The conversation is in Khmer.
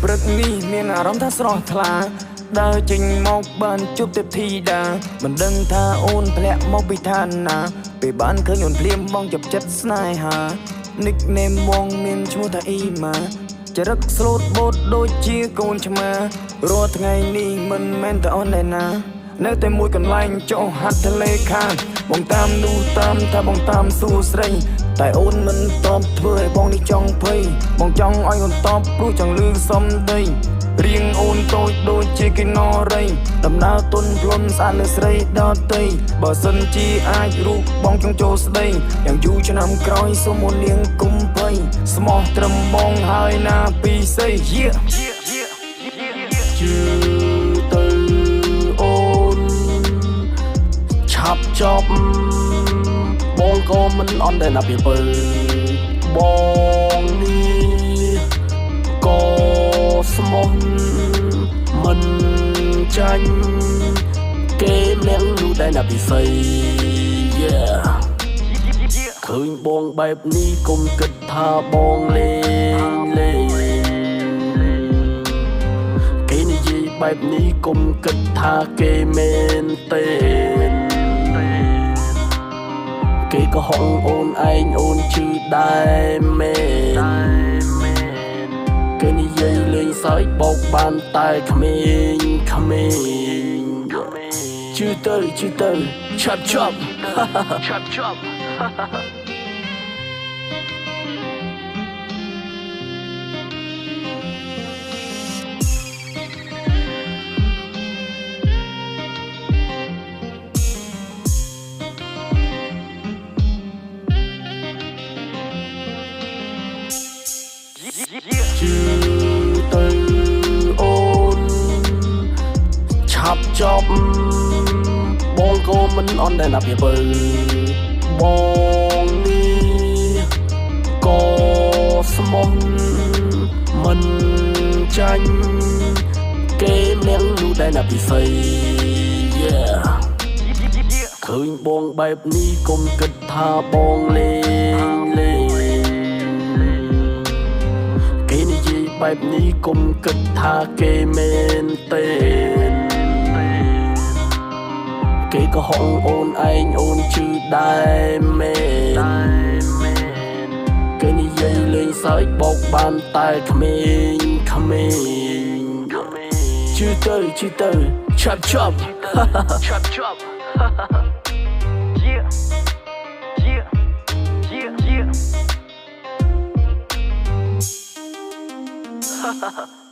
ព្រឹកនេះមានអារម្មណ៍ថាស្រស់ថ្លាដើរចេញមកបានជួបទេពធីតាមិនដឹងថាអូនធ្លាក់មកពីឋានណាពេលបានឃើញអូនភ្លាមបងចាប់ចិត្តស្នេហា nickname បងមានឈ្មោះថាអ៊ីម៉ាចរិតស្លូតបូតដូចជាកូនឆ្មារាល់ថ្ងៃនេះមិនមែនតែអូនដែរណានៅតែមួយកន្លែងចុះហាត់ទលេខានបងតាមនោះតាមថាបងតាមសួរស្រីតែអូនមិនតបធ្វើឲ្យបងនេះចង់ភ័យបងចង់ឲ្យអូនតបព្រោះចង់លឺសំដីរៀងអូនតូចដូចជាកិនរៃដំណើរទុនភ្លុនស្អាតលើស្រីដតីបើសិនជាអាចរូបបងចង់ចូលស្ដីយ៉ាងយូរឆ្នាំក្រោយសូមអូននាងកុំភ័យស្មោះត្រឹមបងហើយណាពីស័យជឿទៅអូនឆាប់ចប់បងក៏មិនអន់ដែរណាពីបើបងនេះក៏ស្មោះមិនចាញ់គេអ្នកនោះដែរណាពីស័យឃើញបងបែបនេះកុំគិតថាបងលេងគេនិយាយបែបនេះកុំគិតថាគេមែនទេគេក៏ហងអូនឯងអូនជឿដែរមែនគេនិយាយលេងសើចបោកបានតែក្មេងជឿទៅឆាប់ជប់ជឿទៅអូនឆាប់ចប់បងក៏មិនអន់ដែរណាពីបើបងនេះក៏ស្មោះមិនចាញ់គេអ្នកនោះដែរណាពីស័យឃើញបងបែបនេះកុំគិតថាបងលេងបែបនេះកុំគិតថាគេមែនទេគេក៏ហងអូនឯងអូនជឿដែរមែនគេនិយាយលេងសើចបោកបានតែក្មេងជឿទៅឆាប់ជប់Ha ha ha.